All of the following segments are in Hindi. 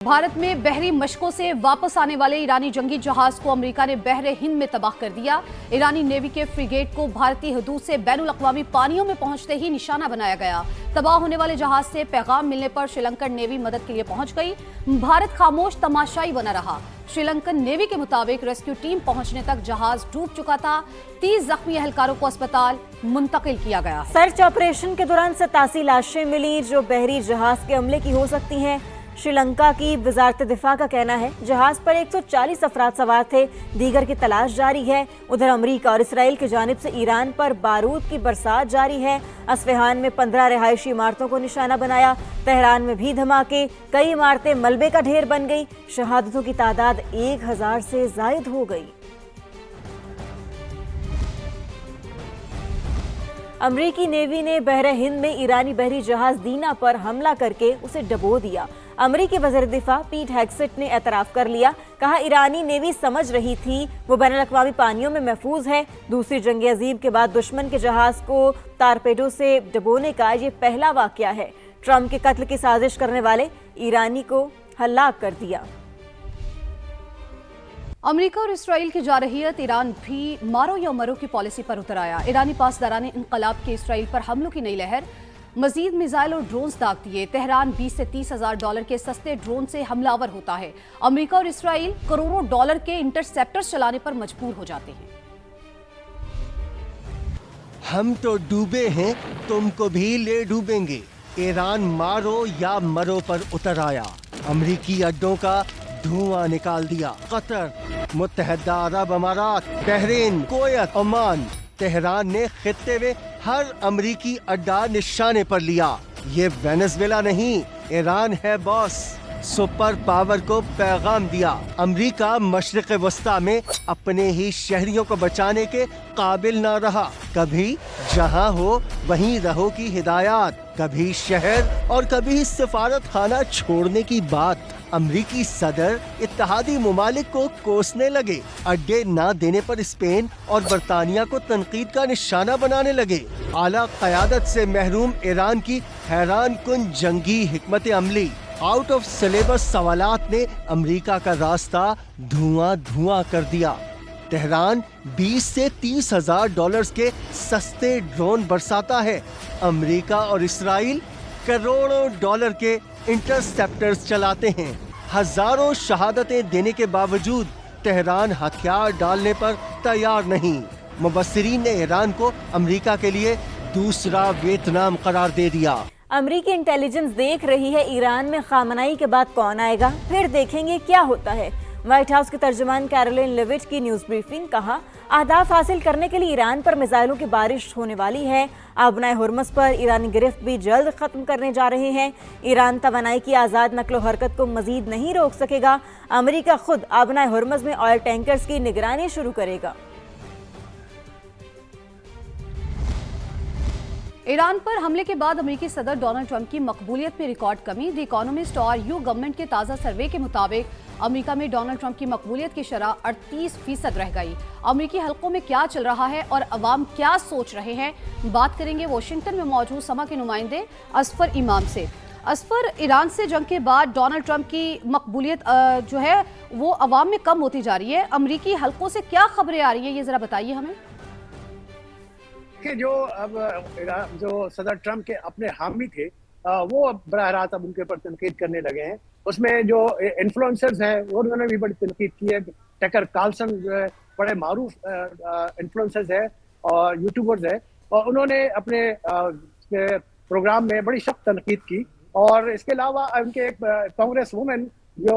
भारत में बहरी मशकों से वापस आने वाले ईरानी जंगी जहाज को अमेरिका ने बहरे हिंद में तबाह कर दिया। ईरानी नेवी के फ्रिगेट को भारतीय हदूद से बैनुल अक़वामी पानियों में पहुंचते ही निशाना बनाया गया। तबाह होने वाले जहाज से पैगाम मिलने पर श्रीलंकन नेवी मदद के लिए पहुंच गई। भारत खामोश तमाशाई बना रहा। श्रीलंकन नेवी के मुताबिक रेस्क्यू टीम पहुंचने तक जहाज डूब चुका था। 30 जख्मी एहलकारों को अस्पताल मुंतकिल किया गया। सर्च ऑपरेशन के दौरान 87 लाशें मिली जो बहरी जहाज के हमले की हो सकती हैं। श्रीलंका की वजारत दिफा का कहना है जहाज पर 140 अफराद सवार थे, दीगर की तलाश जारी है। उधर अमेरिका और इसराइल की जानिब से ईरान पर बारूद की बरसात जारी है। अस्फहान में 15 रिहायशी इमारतों को निशाना बनाया। तेहरान में भी धमाके, कई इमारतें मलबे का ढेर बन गई। शहादतों की तादाद 1000 से जायद हो गई। अमरीकी नेवी ने बहरे हिंद में ईरानी बहरी जहाज दीना पर हमला करके उसे डबो दिया। अमरीकी वज़ीर दिफा पीट हेग्सेट ने एतराफ़ कर लिया। कहा ईरानी नेवी समझ रही थी वो बैनुल अक़वामी पानियों में महफूज है। दूसरी जंग अज़ीम के बाद दुश्मन के जहाज को टारपेडो से डबोने का ये पहला वाक़या है। ट्रंप के कत्ल की साजिश करने वाले ईरानी को हलाक कर दिया। अमेरिका और इसराइल की जारहियत, ईरान भी मारो या मरो की पॉलिसी पर उतर आया। ईरानी पासदारान इनकलाब के इसराइल पर हमलों की नई लहर, मजीद मिसाइल और ड्रोन्स दाग दिए। तेहरान 20 से 30 हजार डॉलर के सस्ते ड्रोन से हमलावर होता है। अमेरिका और इसराइल करोड़ों डॉलर के इंटरसेप्टर्स चलाने पर मजबूर हो जाते हैं। हम तो डूबे हैं, तुमको भी ले डूबेंगे। ईरान मारो या मरो पर उतर आया। अमेरिकी अड्डों का धुआं निकाल दिया। कतर, मुत्तहदा अरब अमारात, बहरीन, कुवैत, ओमान, तेहरान ने खित्ते में हर अमरीकी अड्डा निशाने पर लिया। ये वेनेजुएला नहीं, ईरान है बॉस। सुपर पावर को पैगाम दिया। अमरीका मशरिक़ वस्ता में अपने ही शहरियों को बचाने के काबिल ना रहा। कभी जहां हो वहीं रहो की हिदायत, कभी शहर और कभी सिफारत खाना छोड़ने की बात। अमरीकी सदर इत्तेहादी मुमालिक को कोसने लगे। अड्डे ना देने पर स्पेन और बरतानिया को तनकीद का निशाना बनाने लगे। आला क़यादत से महरूम ईरान की हैरान कुन जंगी हिकमत अमली, आउट ऑफ सिलेबस सवालात ने अमरीका का रास्ता धुआं धुआं कर दिया। तेहरान 20 से 30 हजार डॉलर्स के सस्ते ड्रोन बरसाता है। अमरीका और इसराइल करोड़ों डॉलर के इंटरसेप्टर्स चलाते हैं। हजारों शहादतें देने के बावजूद तेहरान हथियार डालने पर तैयार नहीं। मुबस्सिरीन ने ईरान को अमेरिका के लिए दूसरा वियतनाम करार दे दिया। अमरीकी इंटेलिजेंस देख रही है ईरान में खामनाई के बाद कौन आएगा, फिर देखेंगे क्या होता है। व्हाइट हाउस के तर्जुमान कैरोलिन लेविट की न्यूज ब्रीफिंग। कहा अहदाफ हासिल करने के लिए ईरान पर मिसाइलों की बारिश होने वाली है। आबनाए हुर्मस पर ईरानी गिरफ्त भी जल्द खत्म करने जा रहे हैं। ईरान तवानाई की आज़ाद नकलो हरकत को मजीद नहीं रोक सकेगा। अमेरिका खुद आबनाए हुर्मस में ऑयल टैंकर्स की निगरानी शुरू करेगा। ईरान पर हमले के बाद अमेरिकी सदर डोनाल्ड ट्रंप की मकबूलियत में रिकॉर्ड कमी। द इकोनॉमिस्ट और यू गवर्नमेंट के ताज़ा सर्वे के मुताबिक अमेरिका में डोनाल्ड ट्रंप की मकबूलियत की शरह 38% रह गई। अमेरिकी हलकों में क्या चल रहा है और अवाम क्या सोच रहे हैं, बात करेंगे वाशिंगटन में मौजूद समा के नुमाइंदे असफर इमाम से। असफर, ईरान से जंग के बाद डोनाल्ड ट्रंप की मकबूलियत जो है वो अवाम में कम होती जा रही है। अमेरिकी हलकों से क्या खबरें आ रही हैं, ये जरा बताइए हमें। कि जो सदर ट्रंप के अपने हामी थे वो बराह रास्त अब उनके ऊपर तनकीद करने लगे हैं। उसमें जो इन्फ्लुएंसर्स हैं वो उन्होंने भी बड़ी तनकीद की है। टकर कार्लसन जो है बड़े मारूफ इन्फ्लुएंसर्स है और यूट्यूबर्स है, और उन्होंने अपने प्रोग्राम में बड़ी सख्त तनकीद की। और इसके अलावा उनके कांग्रेस वुमेन जो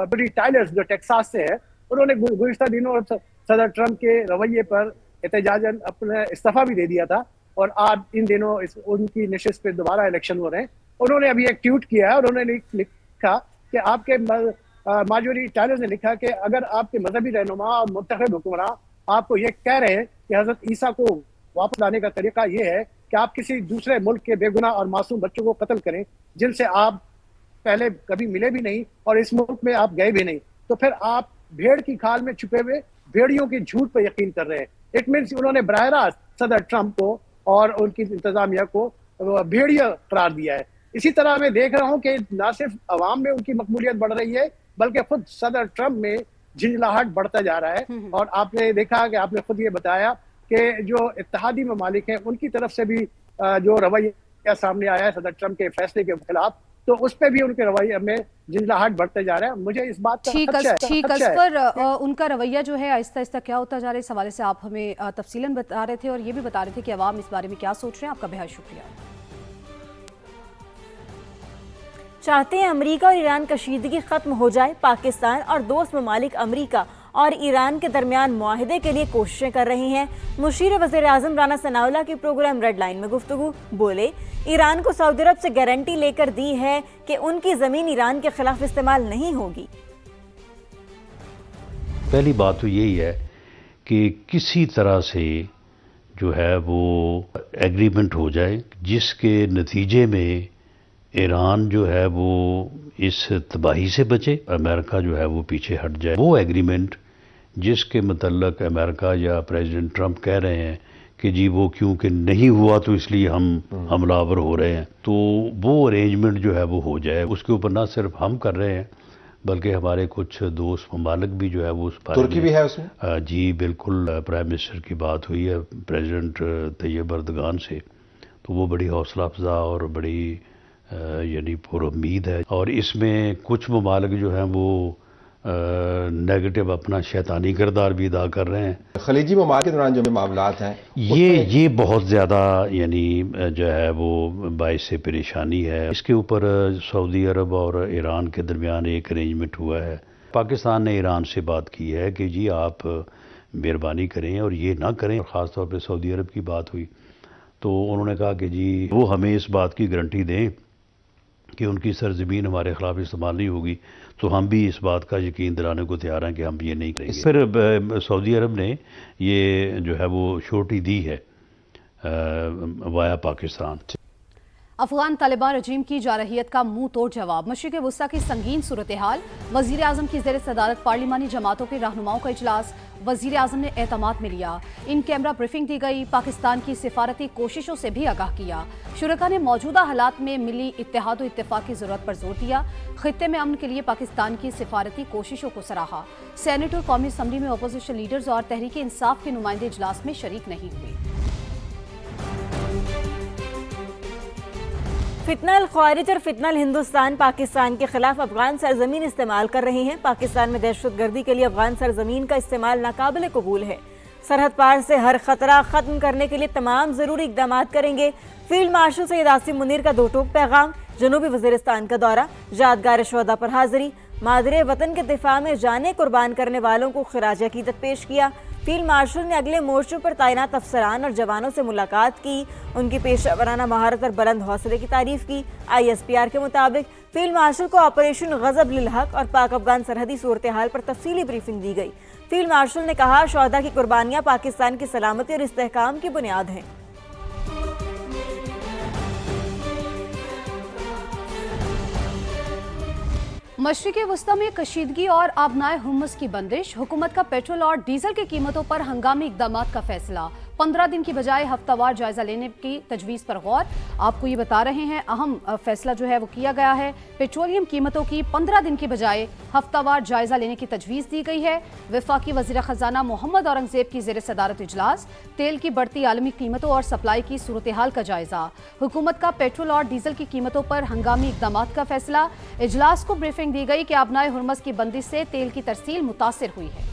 ब्री टाइलर्स जो टेक्सास से है, उन्होंने गुज़िश्ता दिनों सदर ट्रंप के रवैये पर एहतजाजन अपना इस्तीफा भी दे दिया था। और आज इन दिनों उनकी नशिस्त पे दोबारा इलेक्शन हो रहे हैं। उन्होंने अभी एक ट्वीट किया है और उन्होंने लिखा कि आपके मार्जोरी टायलर्स ने लिखा कि अगर आपके मजहबी रहनुमा और मुंतखब हुक्मरान आपको ये कह रहे हैं कि हजरत ईसा को वापस लाने का तरीका ये है कि आप किसी दूसरे मुल्क के बेगुनाह और मासूम बच्चों को कत्ल करें जिनसे आप पहले कभी मिले भी नहीं और इस मुल्क में आप गए भी नहीं, तो फिर आप भेड़ की खाल में छुपे हुए भेड़ियों के झूठ पर यकीन कर रहे हैं। इट मीन्स उन्होंने बराह रास्त सदर ट्रंप को और उनकी इंतजामिया को भेड़िया करार दिया है। इसी तरह मैं देख रहा हूं कि ना सिर्फ अवाम में उनकी मकबूलियत बढ़ रही है, बल्कि खुद सदर ट्रंप में झिंझलाहट बढ़ता जा रहा है। और आपने देखा कि आपने खुद ये बताया कि जो इत्तेहादी ममालिक हैं उनकी तरफ से भी जो रवैया सामने आया है सदर ट्रंप के फैसले के खिलाफ, तो उस पर भी उनके रवैये में झिंझलाहट बढ़ते जा रहा है। मुझे इस बात का ठीक असफर, उनका रवैया जो है आहिस्ता आहिस्ता क्या होता जा रहा है, इस हवाले से आप हमें तफसीलन बता रहे थे और ये भी बता रहे थे कि अवाम इस बारे में क्या सोच रहे हैं। आपका बेहद शुक्रिया। चाहते हैं अमेरिका और ईरान कशीदगी खत्म हो जाए। पाकिस्तान और दोस्त ममालिक अमेरिका और ईरान के दरमियान मुआहदे के लिए कोशिशें कर रही हैं। मुशीर वज़ीर आज़म राना सनाउल्लाह की प्रोग्राम रेड लाइन में गुफ्तगू, बोले ईरान को सऊदी अरब से गारंटी लेकर दी है कि उनकी ज़मीन ईरान के खिलाफ इस्तेमाल नहीं होगी। पहली बात तो यही है कि किसी तरह से जो है वो एग्रीमेंट हो जाए जिसके नतीजे में ईरान जो है वो इस तबाही से बचे, अमेरिका जो है वो पीछे हट जाए। वो एग्रीमेंट जिसके मतलब अमेरिका या प्रेसिडेंट ट्रंप कह रहे हैं कि जी वो क्योंकि नहीं हुआ तो इसलिए हम हमलावर हो रहे हैं, तो वो अरेंजमेंट जो है वो हो जाए। उसके ऊपर ना सिर्फ हम कर रहे हैं बल्कि हमारे कुछ दोस्त ममालिक भी जो है वो उस बारे तुर्की भी है उसमें। जी बिल्कुल, प्राइम मिनिस्टर की बात हुई है प्रेसिडेंट तैयब अर्दगान से, तो वो बड़ी हौसला अफजा और बड़ी यानी पुरुम्मीद है। और इसमें कुछ ममालिक जो हैं वो नेगेटिव अपना शैतानी किरदार भी अदा कर रहे हैं। खलीजी ममालिक के दौरान जो मामलात हैं ये बहुत ज़्यादा यानी जो है वो बाइस से परेशानी है। इसके ऊपर सऊदी अरब और ईरान के दरमियान एक अरेंजमेंट हुआ है। पाकिस्तान ने ईरान से बात की है कि जी आप मेहरबानी करें और ये ना करें। ख़ास तौर पे सऊदी अरब की बात हुई तो उन्होंने कहा कि जी वो हमें इस बात की गारंटी दें कि उनकी सरजमीन हमारे खिलाफ इस्तेमाल नहीं होगी, तो हम भी इस बात का यकीन दिलाने को तैयार हैं कि हम ये नहीं करेंगे। फिर सऊदी अरब ने ये जो है वो श्योरिटी दी है वाया पाकिस्तान। अफगान तालिबान रजीम की जारहियत का मुंह तोड़ जवाब। मशरिक़ वुस्ता की संगीन सूरत हाल। वज़ीर आज़म की ज़ेर सदारत पार्लिमानी जमातों के रहनुमाओं का इजलास वज़ीर आज़म ने एतमाद में लिया। इन कैमरा ब्रीफिंग दी गई। पाकिस्तान की सिफारती कोशिशों से भी आगाह किया। शुरका ने मौजूदा हालात में मिली इत्तेहाद व इत्तेफाक की जरूरत पर जोर दिया। खित्ते में अमन के लिए पाकिस्तान की सिफारती कोशिशों को सराहा। सेनेट और कौमी असम्बली में अपोजिशन लीडर्स और तहरीक इंसाफ के नुमाइंदे इजलास में शरीक नहीं हुए। फितनल ख्वारिज और फितनल हिंदुस्तान पाकिस्तान के खिलाफ अफगान सरजमीन इस्तेमाल कर रही हैं। पाकिस्तान में दहशतगर्दी के लिए अफगान सरजमीन का इस्तेमाल नाकाबिल कबूल है। सरहद पार से हर खतरा खत्म करने के लिए तमाम जरूरी इकदाम करेंगे। फील्ड मार्शल सैयद आसिम मुनीर का दो टोक पैगाम। जनूबी वजीरिस्तान का दौरा। यादगार शोहदा पर हाजिरी। मादरे वतन के दिफा में जाने कुर्बान करने वालों को खिराज अकीदत पेश किया। फील्ड मार्शल ने अगले मोर्चों पर तैनात अफसरान और जवानों से मुलाकात की। उनकी पेशा वराना महारत और बुलंद हौसले की तारीफ की। ISPR के मुताबिक फील्ड मार्शल को ऑपरेशन गजब लिल हक और पाक अफगान सरहदी सूरत हाल पर तफसीली ब्रीफिंग दी गई। फील्ड मार्शल ने कहा शोहदा की कुर्बानियां पाकिस्तान की सलामती और इस्तेहकाम की बुनियाद हैं। मशरिक़ वुस्ता में कशीदगी और आबनाए हुम्मस की बंदिश। हुकूमत का पेट्रोल और डीजल की कीमतों पर हंगामी इकदाम का फैसला। 15 दिन की बजाय हफ्तावार जायजा लेने की तजवीज़ पर गौर। आपको ये बता रहे हैं अहम फैसला जो है वो किया गया है। पेट्रोलियम कीमतों की 15 दिन की बजाय हफ्तावार जायजा लेने की तजवीज़ दी गई है। वफाकी वज़ीर ख़जाना मोहम्मद औरंगज़ेब की ज़ेर सदारत इजलास। तेल की बढ़ती आलमी कीमतों और सप्लाई की सूरत हाल का जायजा। हुकूमत का पेट्रोल और डीजल की कीमतों पर हंगामी इकदाम का फैसला। इजलास को ब्रीफिंग दी गई कि आबनाए हुर्मस की बंदिश से तेल की तरसील मुतासिर हुई है।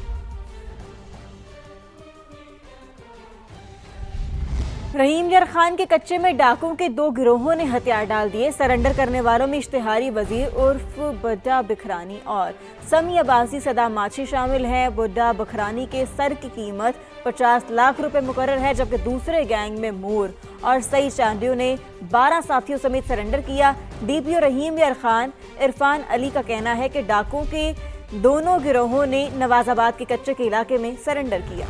रहीम यार खान के कच्चे में डाकुओं के 2 गिरोहों ने हथियार डाल दिए। सरेंडर करने वालों में इश्तिहारी वजीर उर्फ बुड्ढा बखरानी और समी अब्बासी सदाम माछी शामिल हैं। बुड्ढा बखरानी के सर की कीमत 50 लाख रुपए मुकर्रर है, जबकि दूसरे गैंग में मूर और सई चांडियों ने 12 साथियों समेत सरेंडर किया। DPO रहीम यार खान इरफान अली का कहना है कि डाकुओं के दोनों गिरोहों ने नवाजाबाद के कच्चे के इलाके में सरेंडर किया।